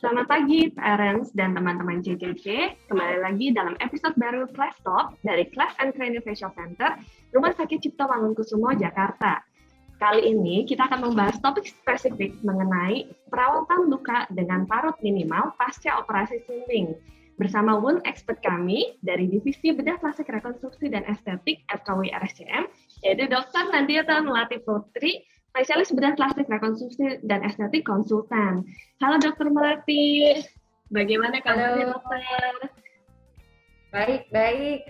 Selamat pagi, parents dan teman-teman JJJ. Kembali lagi dalam episode baru Class Talk dari Class and Craniofacial Center, Rumah Sakit Cipto Mangunkusumo, Jakarta. Kali ini kita akan membahas topik spesifik mengenai perawatan luka dengan parut minimal pasca operasi sumbing. Bersama wound expert kami dari Divisi Bedah Plastik Rekonstruksi dan Estetik FKUI RSCM, yaitu Dr. Nadiata Melati Putri, spesialis bedah plastik rekonstruksi dan estetik konsultan. Halo Dokter Melati, bagaimana kabarnya Halo, dokter? baik.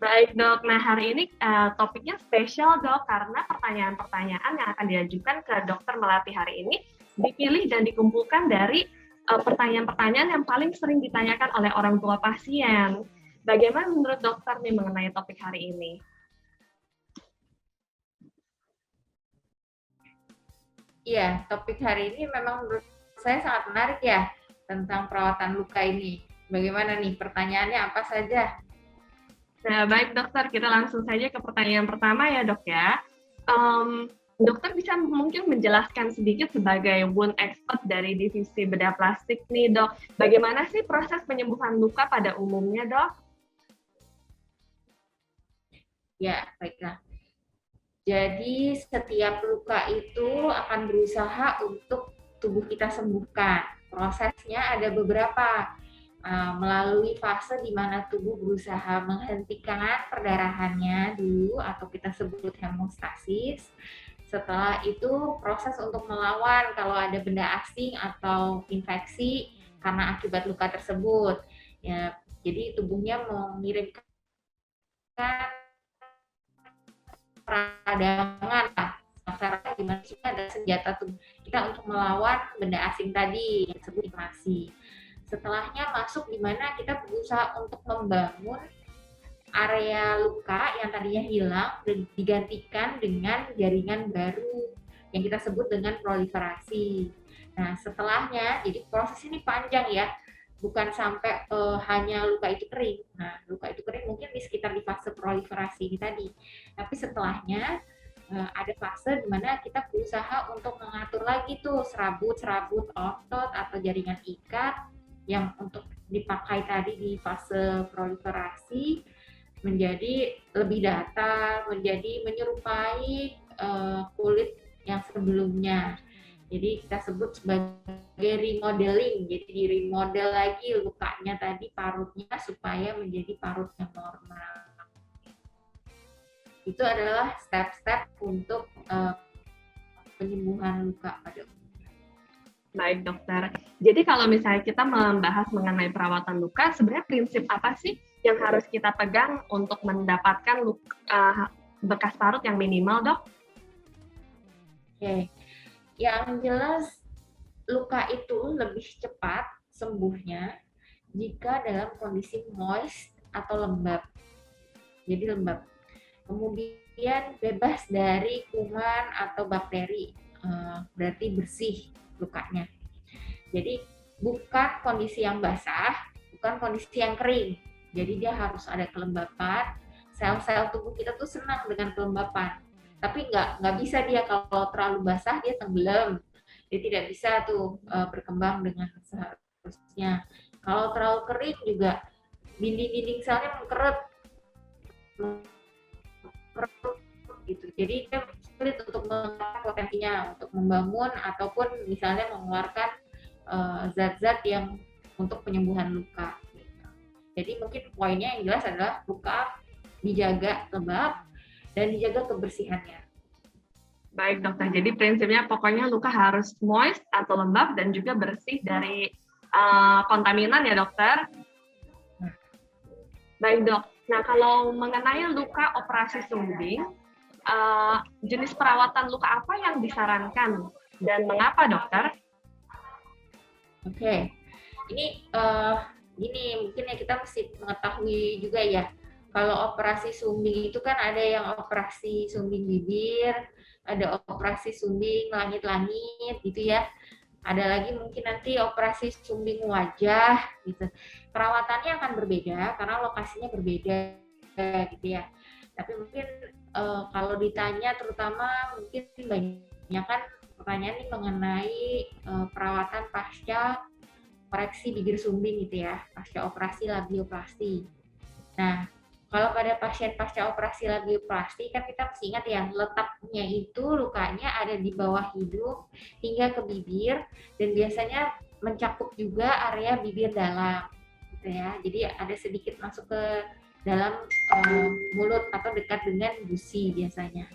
Baik dok, nah hari ini topiknya spesial dok, karena pertanyaan-pertanyaan yang akan diajukan ke Dokter Melati hari ini dipilih dan dikumpulkan dari pertanyaan-pertanyaan yang paling sering ditanyakan oleh orang tua pasien. Bagaimana menurut dokter nih mengenai topik hari ini? Iya, topik hari ini memang menurut saya sangat menarik ya, tentang perawatan luka ini. Bagaimana nih, pertanyaannya apa saja? Nah, baik dokter, kita langsung saja ke pertanyaan pertama ya dok ya. Dokter bisa mungkin menjelaskan sedikit sebagai wound expert dari divisi bedah plastik nih dok, bagaimana sih proses penyembuhan luka pada umumnya dok? Ya, baiklah. Jadi setiap luka itu akan berusaha untuk tubuh kita sembuhkan. Prosesnya ada beberapa, melalui fase di mana tubuh berusaha menghentikan perdarahannya dulu atau kita sebut hemostasis. Setelah itu proses untuk melawan kalau ada benda asing atau infeksi karena akibat luka tersebut. Ya, jadi tubuhnya mengirimkan peradangan lah. Masyarakat gimana sih ada senjata tubuh kita untuk melawan benda asing tadi yang disebut inflasi. Setelahnya masuk di mana kita berusaha untuk membangun area luka yang tadinya hilang dan digantikan dengan jaringan baru yang kita sebut dengan proliferasi. Nah, setelahnya, jadi proses ini panjang ya, bukan sampai hanya luka itu kering. Nah, luka itu kering mungkin di sekitar di fase proliferasi ini tadi. Tapi setelahnya ada fase di mana kita berusaha untuk mengatur lagi tuh serabut-serabut otot atau jaringan ikat yang untuk dipakai tadi di fase proliferasi menjadi lebih datar, menjadi menyerupai kulit yang sebelumnya. Jadi kita sebut sebagai remodeling. Jadi di remodel lagi lukanya tadi parutnya supaya menjadi parut yang normal. Itu adalah step-step untuk penyembuhan luka pada umumnya. Baik dokter, jadi kalau misalnya kita membahas mengenai perawatan luka, sebenarnya prinsip apa sih yang harus kita pegang untuk mendapatkan bekas parut yang minimal dok? Oke, yang jelas luka itu lebih cepat sembuhnya jika dalam kondisi moist atau lembab. Jadi lembab. Kemudian bebas dari kuman atau bakteri, berarti bersih lukanya. Jadi bukan kondisi yang basah, bukan kondisi yang kering. Jadi dia harus ada kelembapan. Sel-sel tubuh kita tuh senang dengan kelembapan. Tapi nggak bisa dia kalau terlalu basah dia tenggelam. Dia tidak bisa tuh berkembang dengan seharusnya. Kalau terlalu kering juga dinding-dinding selnya mengkeret gitu. Jadi kita sulit untuk mengeluarkan potensinya untuk membangun ataupun misalnya mengeluarkan zat-zat yang untuk penyembuhan luka. Gitu. Jadi mungkin poinnya yang jelas adalah luka dijaga lembab dan dijaga kebersihannya. Baik dokter, jadi prinsipnya pokoknya luka harus moist atau lembab dan juga bersih dari kontaminan ya dokter. Baik dok, nah kalau mengenai luka operasi sumbing, jenis perawatan luka apa yang disarankan dan mengapa dokter? Oke, ini mungkin ya kita mesti mengetahui juga ya. Kalau operasi sumbing itu kan ada yang operasi sumbing bibir, ada operasi sumbing langit-langit gitu ya. Ada lagi mungkin nanti operasi sumbing wajah gitu. Perawatannya akan berbeda karena lokasinya berbeda gitu ya. Tapi mungkin kalau ditanya terutama mungkin banyak kan pertanyaan nih mengenai perawatan pasca koreksi bibir sumbing gitu ya, pasca operasi labioplasti. Nah, kalau pada pasien pasca operasi labioplasti kan kita mesti ingat ya, letaknya itu lukanya ada di bawah hidung hingga ke bibir dan biasanya mencakup juga area bibir dalam gitu ya. Jadi ada sedikit masuk ke dalam mulut atau dekat dengan gusi biasanya.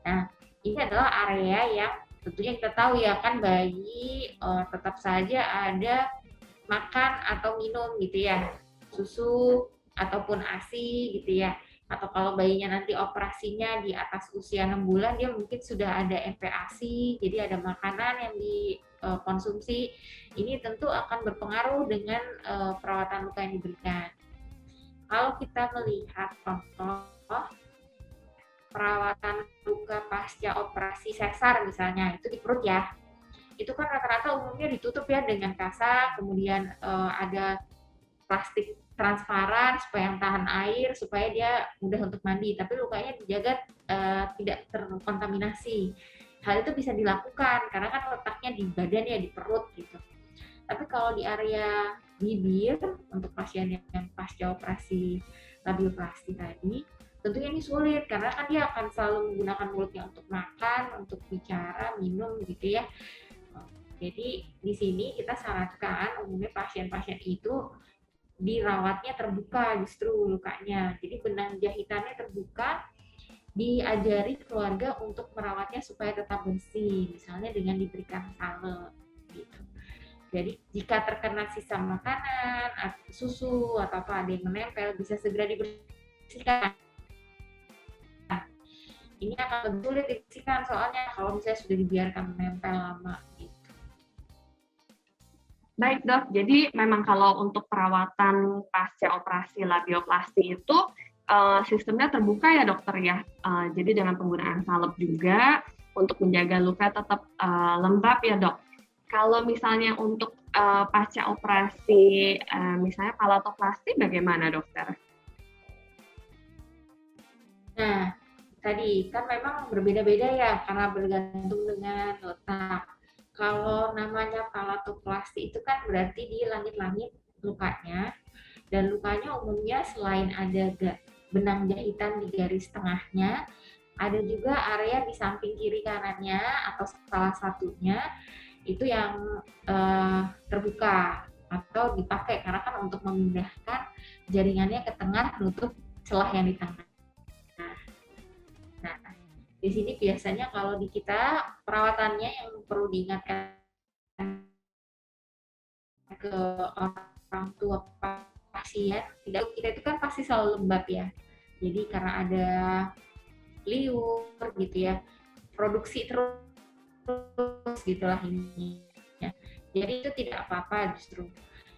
Nah, ini adalah area yang tentunya kita tahu ya kan bayi tetap saja ada makan atau minum gitu ya, susu ataupun ASI gitu ya. Atau kalau bayinya nanti operasinya di atas usia 6 bulan, dia mungkin sudah ada MPASI, jadi ada makanan yang dikonsumsi. Ini tentu akan berpengaruh dengan perawatan luka yang diberikan. Kalau kita melihat contoh perawatan luka pasca operasi sesar misalnya, itu di perut ya, itu kan rata-rata umumnya ditutup ya dengan kasa, kemudian ada plastik transparan supaya yang tahan air, supaya dia mudah untuk mandi, tapi lukanya dijaga tidak terkontaminasi. Hal itu bisa dilakukan karena kan letaknya di badan ya, di perut gitu. Tapi kalau di area bibir untuk pasien yang pasca operasi labioplasti tadi, tentunya ini sulit karena kan dia akan selalu menggunakan mulutnya untuk makan, untuk bicara, minum gitu ya. Jadi di sini kita sarankan umumnya pasien-pasien itu dirawatnya terbuka justru lukanya. Jadi benang jahitannya terbuka, diajari keluarga untuk merawatnya supaya tetap bersih, misalnya dengan diberikan salep gitu. Jadi jika terkena sisa makanan, susu atau apa ada yang menempel, bisa segera dibersihkan. Ini akan lebih sulit dibersihkan soalnya kalau misalnya sudah dibiarkan menempel lama. Baik dok, jadi memang kalau untuk perawatan pasca operasi labioplasti itu sistemnya terbuka ya dokter ya. Jadi dengan penggunaan salep juga untuk menjaga luka tetap lembab ya dok. Kalau misalnya untuk pasca operasi misalnya palatoplasti bagaimana dokter? Nah, tadi kan memang berbeda-beda ya karena bergantung dengan letak. Kalau namanya palatoplasti itu kan berarti di langit-langit lukanya, dan lukanya umumnya selain ada benang jahitan di garis tengahnya, ada juga area di samping kiri kanannya atau salah satunya itu yang terbuka atau dipakai karena kan untuk memindahkan jaringannya ke tengah menutup celah yang di tengah. Nah, di sini biasanya kalau di kita perawatannya yang perlu diingatkan ke orang tua pasien, tidak kita itu kan pasti selalu lembab ya. Jadi karena ada liur gitu ya, produksi terus gitulah ini. Ya. Jadi itu tidak apa-apa justru.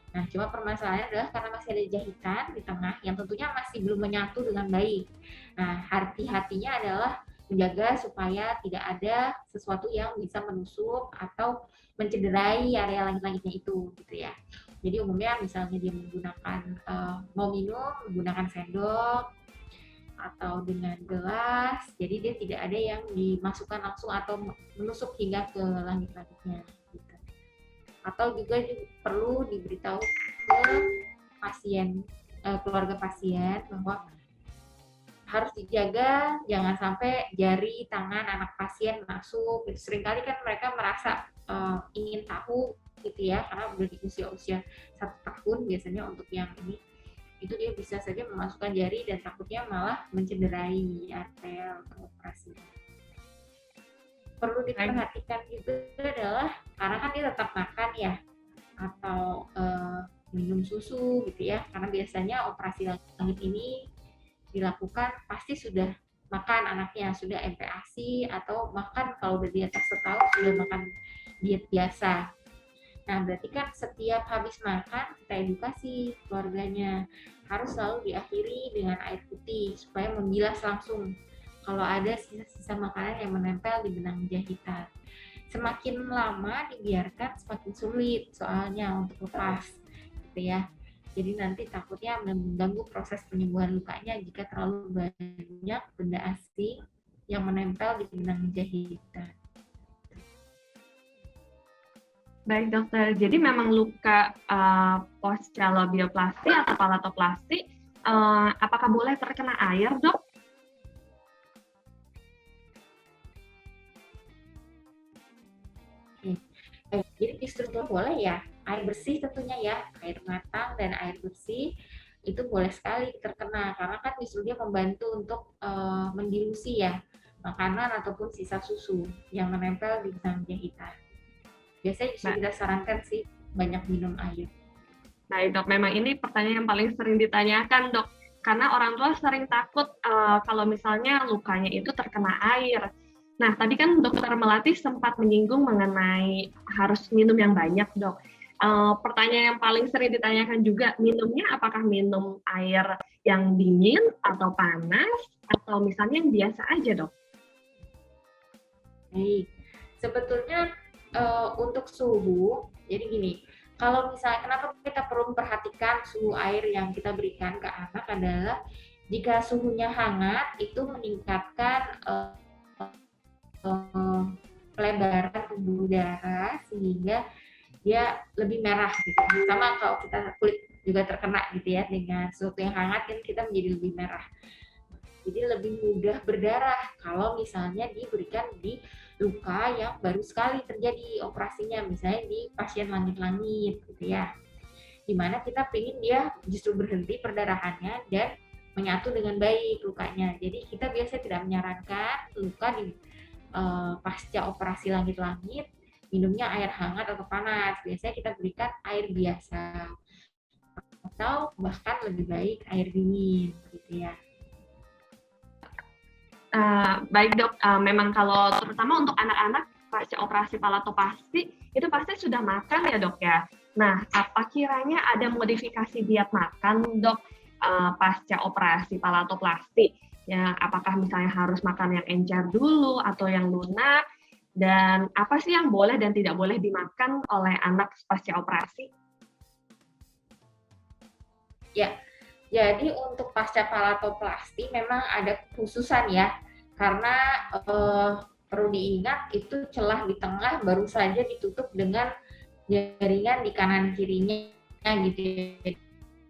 Nah, cuma permasalahannya adalah karena masih ada jahitan di tengah yang tentunya masih belum menyatu dengan baik. Nah, hati-hatinya adalah menjaga supaya tidak ada sesuatu yang bisa menusuk atau mencederai area langit-langitnya itu, gitu ya. Jadi umumnya misalnya dia menggunakan mau minum menggunakan sendok atau dengan gelas, jadi dia tidak ada yang dimasukkan langsung atau menusuk hingga ke langit-langitnya. Gitu. Atau juga perlu diberitahu ke pasien, keluarga pasien bahwa harus dijaga jangan sampai jari tangan anak pasien masuk. Seringkali kan mereka merasa ingin tahu gitu ya, karena udah di usia-usia 1 tahun biasanya untuk yang ini, itu dia bisa saja memasukkan jari dan takutnya malah mencederai area operasi. Perlu diperhatikan juga adalah karena kan dia tetap makan ya atau minum susu gitu ya, karena biasanya operasi langit ini dilakukan pasti sudah makan anaknya, sudah MPASI atau makan kalau udah di atas setahun sudah makan diet biasa. Nah, berarti kan setiap habis makan kita edukasi keluarganya harus selalu diakhiri dengan air putih supaya membilas langsung kalau ada sisa-sisa makanan yang menempel di benang jahitan. Semakin lama dibiarkan semakin sulit soalnya untuk lepas gitu ya. Jadi nanti takutnya mengganggu proses penyembuhan lukanya jika terlalu banyak benda asing yang menempel di benang jahitan. Baik dokter, jadi memang luka pasca labioplasti atau palatoplasti, apakah boleh terkena air dok? Jadi distruktur boleh ya, air bersih tentunya ya, air matang dan air bersih itu boleh sekali terkena karena kan justru dia membantu untuk mendilusi ya makanan ataupun sisa susu yang menempel di benang jahitan. Biasanya justru kita sarankan sih banyak minum air. Baik dok, memang ini pertanyaan yang paling sering ditanyakan dok, karena orang tua sering takut kalau misalnya lukanya itu terkena air. Nah, tadi kan dokter Melati sempat menyinggung mengenai harus minum yang banyak dok. Pertanyaan yang paling sering ditanyakan juga, minumnya apakah minum air yang dingin atau panas, atau misalnya yang biasa aja dok? Baik, sebetulnya untuk suhu, jadi gini, kalau misalnya kenapa kita perlu memperhatikan suhu air yang kita berikan ke anak adalah jika suhunya hangat itu meningkatkan pelebaran pembuluh darah sehingga dia lebih merah gitu. Sama kalau kita kulit juga terkena gitu ya dengan sesuatu yang hangat kan kita menjadi lebih merah. Jadi lebih mudah berdarah kalau misalnya diberikan di luka yang baru sekali terjadi operasinya, misalnya di pasien langit-langit gitu ya. Dimana kita pengen dia justru berhenti perdarahannya dan menyatu dengan baik lukanya. Jadi kita biasanya tidak menyarankan luka di pasca operasi langit-langit minumnya air hangat atau panas. Biasanya kita berikan air biasa atau bahkan lebih baik air dingin gitu ya. Baik dok, memang kalau terutama untuk anak-anak pasca operasi palatoplasti itu pasti sudah makan ya dok ya. Nah, apa kiranya ada modifikasi diet makan dok pasca operasi palatoplasti? Ya, apakah misalnya harus makan yang encer dulu atau yang lunak? Dan apa sih yang boleh dan tidak boleh dimakan oleh anak pasca operasi? Ya, jadi untuk pasca palatoplasti memang ada khususan ya, karena perlu diingat itu celah di tengah baru saja ditutup dengan jaringan di kanan kirinya gitu ya,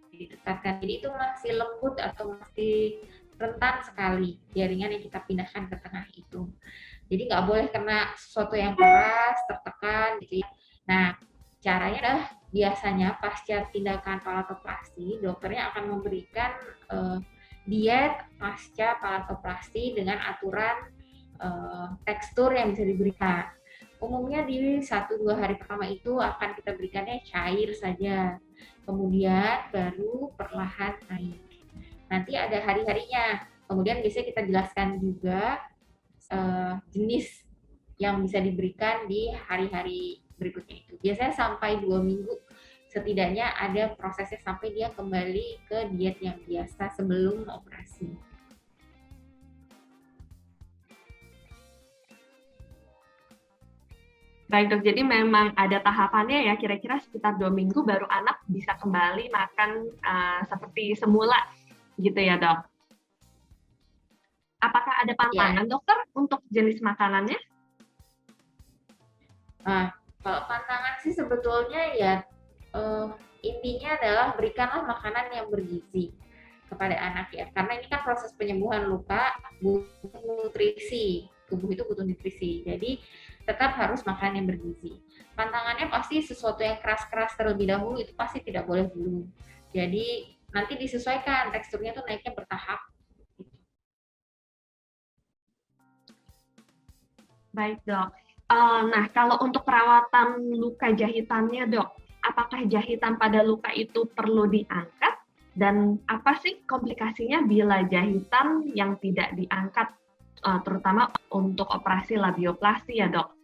didekatkan. Jadi itu masih lembut atau masih rentan sekali jaringan yang kita pindahkan ke tengah itu. Jadi nggak boleh kena sesuatu yang keras, tertekan gitu ya. Nah, caranya adalah biasanya pasca tindakan palatoplasti, dokternya akan memberikan diet pasca palatoplasti dengan aturan tekstur yang bisa diberikan. Umumnya di 1-2 hari pertama itu akan kita berikannya cair saja. Kemudian baru perlahan naik. Nanti ada hari-harinya. Kemudian biasanya kita jelaskan juga jenis yang bisa diberikan di hari-hari berikutnya itu. Biasanya sampai 2 minggu setidaknya ada prosesnya sampai dia kembali ke diet yang biasa sebelum operasi. Baik dok, jadi memang ada tahapannya ya, kira-kira sekitar 2 minggu baru anak bisa kembali makan seperti semula gitu ya dok. Apakah ada pantangan Ya. dokter untuk jenis makanannya? Nah, kalau pantangan sih sebetulnya ya intinya adalah berikanlah makanan yang bergizi kepada anak ya. Karena ini kan proses penyembuhan luka butuh nutrisi. Tubuh itu butuh nutrisi. Jadi tetap harus makan yang bergizi. Pantangannya pasti sesuatu yang keras-keras terlebih dahulu itu pasti tidak boleh dulu. Jadi nanti disesuaikan teksturnya tuh naiknya bertahap. Baik dok. Nah, kalau untuk perawatan luka jahitannya dok, apakah jahitan pada luka itu perlu diangkat? Dan apa sih komplikasinya bila jahitan yang tidak diangkat, terutama untuk operasi labioplasti ya dok?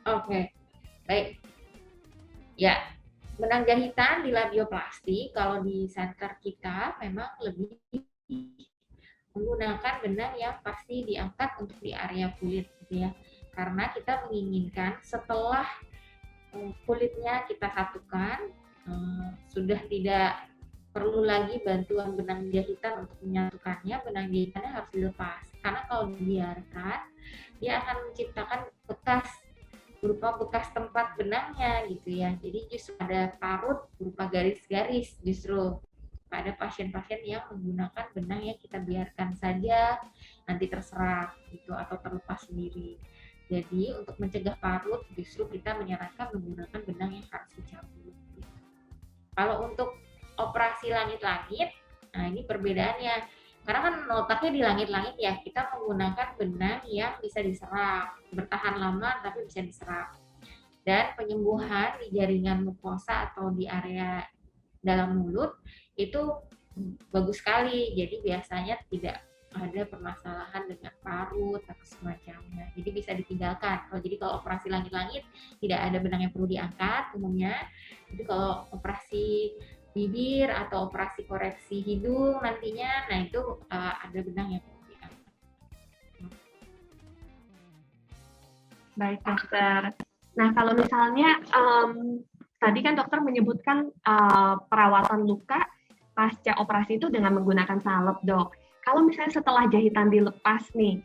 Oke, baik. Ya, benang jahitan di labioplasti kalau di center kita memang lebih menggunakan benang yang pasti diangkat untuk di area kulit gitu ya. Karena kita menginginkan setelah kulitnya kita satukan sudah tidak perlu lagi bantuan benang jahitan untuk menyatukannya, benang jahitannya harus dilepas. Karena kalau dibiarkan dia akan menciptakan bekas berupa bekas tempat benangnya gitu ya. Jadi justru ada parut berupa garis-garis justru pada pasien-pasien yang menggunakan benang yang kita biarkan saja nanti terserap gitu atau terlepas sendiri. Jadi untuk mencegah parut justru kita menyarankan menggunakan benang yang harus dicabut. Gitu. Kalau untuk operasi langit-langit, nah ini perbedaannya. Karena kan letaknya di langit-langit ya, kita menggunakan benang yang bisa diserap, bertahan lama tapi bisa diserap. Dan penyembuhan di jaringan mukosa atau di area dalam mulut itu bagus sekali. Jadi biasanya tidak ada permasalahan dengan parut atau semacamnya. Jadi bisa ditinggalkan. Kalau operasi langit-langit tidak ada benang yang perlu diangkat umumnya. Jadi kalau operasi bibir atau operasi koreksi hidung nantinya, nah itu ada benang yang perlu diangkat. Baik dokter. Nah kalau misalnya tadi kan dokter menyebutkan perawatan luka pasca operasi itu dengan menggunakan salep, dok. Kalau misalnya setelah jahitan dilepas nih,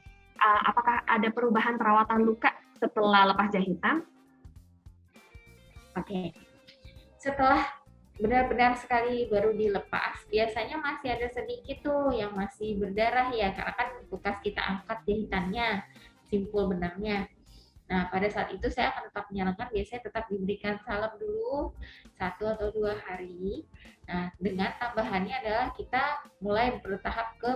apakah ada perubahan perawatan luka setelah lepas jahitan? Oke. Setelah benar-benar sekali baru dilepas, biasanya masih ada sedikit tuh yang masih berdarah ya, karena kan bekas kita angkat jahitannya, simpul benangnya. Nah, pada saat itu saya akan tetap menyarankan biasanya tetap diberikan salep dulu 1 atau 2 hari. Nah, dengan tambahannya adalah kita mulai bertahap ke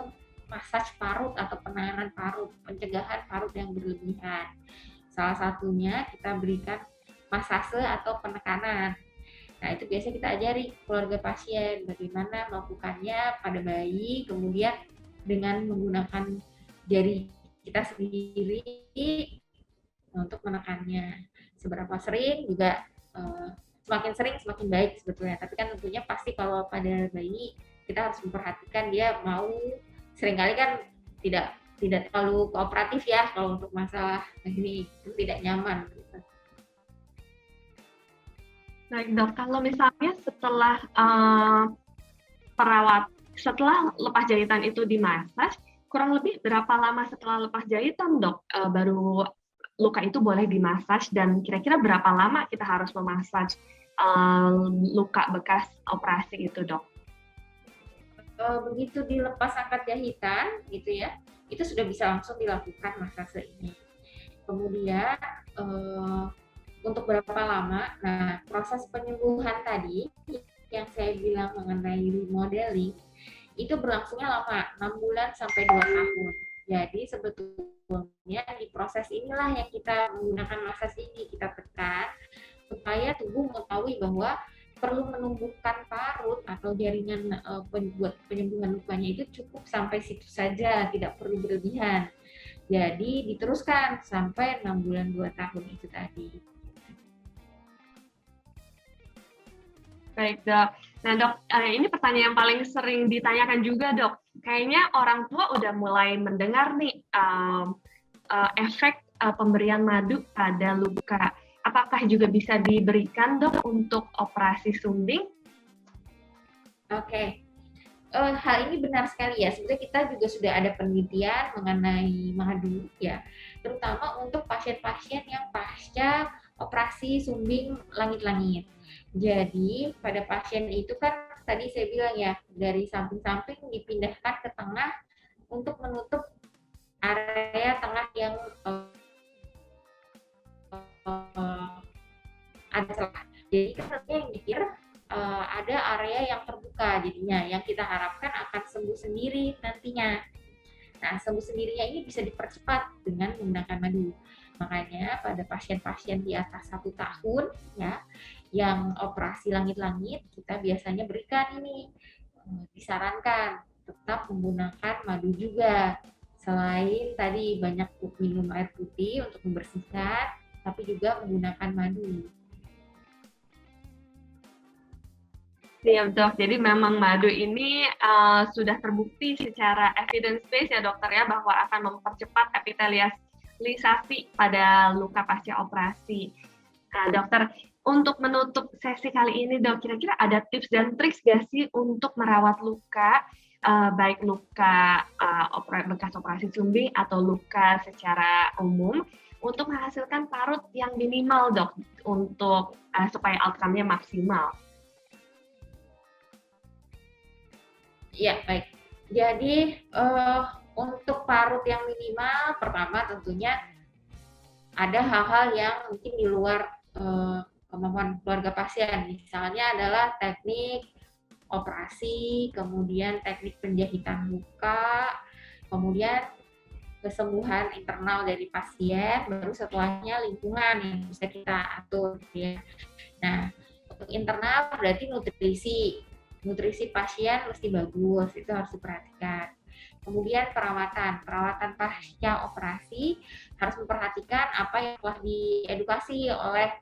massage parut atau penanganan parut, pencegahan parut yang berlebihan. Salah satunya kita berikan massase atau penekanan. Nah, itu biasanya kita ajari keluarga pasien bagaimana melakukannya pada bayi, kemudian dengan menggunakan jari kita sendiri untuk menekannya. Seberapa sering juga semakin sering semakin baik sebetulnya. Tapi kan tentunya pasti kalau pada bayi kita harus memperhatikan dia mau, seringkali kan tidak terlalu kooperatif ya kalau untuk masalah ini itu tidak nyaman. Gitu. Baik dok, kalau misalnya setelah setelah lepas jahitan itu dimasaj, kurang lebih berapa lama setelah lepas jahitan dok baru luka itu boleh dimasaj, dan kira-kira berapa lama kita harus memasaj luka bekas operasi itu dok? Begitu dilepas angkat jahitan gitu ya, itu sudah bisa langsung dilakukan massage ini. Kemudian untuk berapa lama? Nah, proses penyembuhan tadi yang saya bilang mengenai remodeling itu berlangsungnya lama, 6 bulan sampai 2 tahun. Jadi sebetulnya di proses inilah yang kita menggunakan massage ini, kita tekan supaya tubuh mengetahui bahwa perlu menumbuhkan parut atau jaringan buat penyembuhan lukanya itu cukup sampai situ saja, tidak perlu berlebihan. Jadi diteruskan sampai 6 bulan 2 tahun itu tadi. Baik dok. Nah dok, ini pertanyaan yang paling sering ditanyakan juga dok. Kayaknya orang tua udah mulai mendengar nih efek pemberian madu pada luka. Apakah juga bisa diberikan dok untuk operasi sumbing? Oke. Hal ini benar sekali ya. Sebenarnya kita juga sudah ada penelitian mengenai madu ya, terutama untuk pasien-pasien yang pasca operasi sumbing langit-langit. Jadi pada pasien itu kan tadi saya bilang ya, dari samping-samping dipindahkan ke tengah untuk menutup area tengah yang ada celah. Jadi kan yang dipikir ada area yang terbuka jadinya, yang kita harapkan akan sembuh sendiri nantinya. Nah, sembuh sendirinya ini bisa dipercepat dengan menggunakan madu. Makanya pada pasien-pasien di atas 1 tahun ya, yang operasi langit-langit, kita biasanya berikan ini, disarankan tetap menggunakan madu juga. Selain tadi banyak minum air putih untuk membersihkan, tapi juga menggunakan madu. Iya dok, jadi memang madu ini sudah terbukti secara evidence based ya dokter ya, bahwa akan mempercepat epitelialisasi pada luka pasca operasi. Nah dokter, untuk menutup sesi kali ini dok, kira-kira ada tips dan trik nggak sih untuk merawat luka, baik luka bekas operasi sumbing atau luka secara umum untuk menghasilkan parut yang minimal, Dok, untuk supaya outcome-nya maksimal. Iya, baik. Jadi untuk parut yang minimal, pertama tentunya ada hal-hal yang mungkin di luar kemampuan keluarga pasien. Misalnya adalah teknik operasi, kemudian teknik penjahitan luka, kemudian kesembuhan internal dari pasien, baru setelahnya lingkungan yang bisa kita atur. Ya. Nah, untuk internal berarti nutrisi pasien mesti bagus, itu harus diperhatikan. Kemudian perawatan pasca operasi harus memperhatikan apa yang telah diedukasi oleh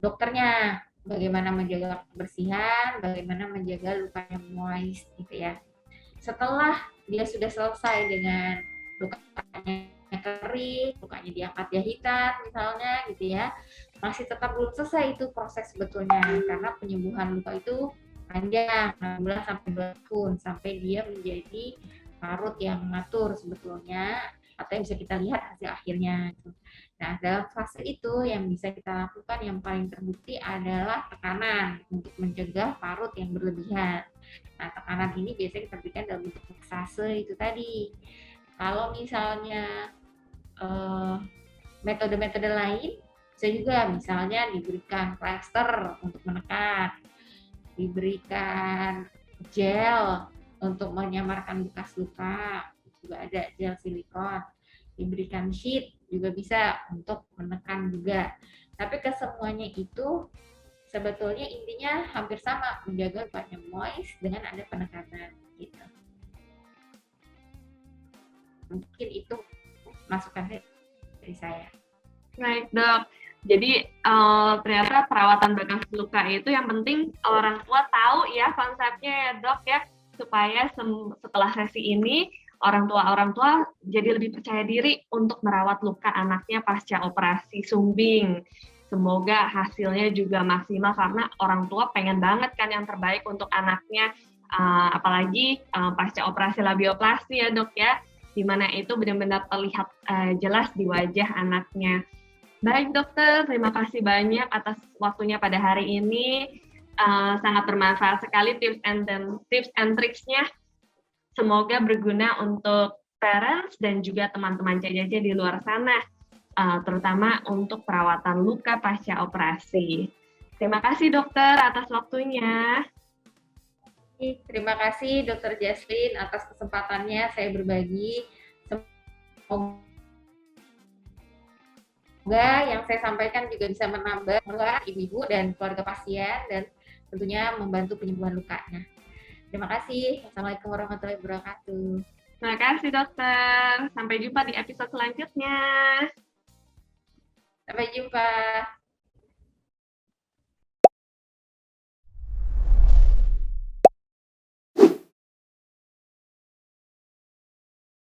dokternya, bagaimana menjaga kebersihan, bagaimana menjaga lukanya moist gitu ya. Setelah dia sudah selesai dengan lukanya kering, lukanya diangkat jahitan misalnya gitu ya, masih tetap belum selesai itu proses sebetulnya, karena penyembuhan luka itu panjang, 6 bulan sampai 2 tahun, sampai dia menjadi parut yang matur sebetulnya, atau yang bisa kita lihat hasil akhirnya. Nah, dalam fase itu yang bisa kita lakukan yang paling terbukti adalah tekanan untuk mencegah parut yang berlebihan. Nah, tekanan ini biasanya kita berikan dalam bentuk massase itu tadi. Kalau misalnya metode-metode lain, bisa juga misalnya diberikan plester untuk menekan, diberikan gel untuk menyamarkan bekas luka, juga ada gel silikon, diberikan sheet juga bisa untuk menekan juga. Tapi kesemuanya itu sebetulnya intinya hampir sama, menjaga lukanya moist dengan ada penekanan gitu. Mungkin itu masukan dari saya. Baik, Dok. Jadi ternyata perawatan bekas luka itu yang penting orang tua tahu ya konsepnya ya, Dok ya, supaya setelah sesi ini orang tua jadi lebih percaya diri untuk merawat luka anaknya pasca operasi sumbing. Semoga hasilnya juga maksimal karena orang tua pengen banget kan yang terbaik untuk anaknya, apalagi pasca operasi labioplasti ya, Dok ya, di mana itu benar-benar terlihat jelas di wajah anaknya. Baik, Dokter, terima kasih banyak atas waktunya pada hari ini. Sangat bermanfaat sekali tips and tricks-nya. Semoga berguna untuk parents dan juga teman-teman CJJ di luar sana, terutama untuk perawatan luka pasca operasi. Terima kasih, Dokter, atas waktunya. Terima kasih, Dr. Jaslyn, atas kesempatannya saya berbagi. Semoga yang saya sampaikan juga bisa menambah ibu-ibu dan keluarga pasien dan tentunya membantu penyembuhan lukanya. Terima kasih. Assalamualaikum warahmatullahi wabarakatuh. Terima kasih, Dokter. Sampai jumpa di episode selanjutnya. Sampai jumpa.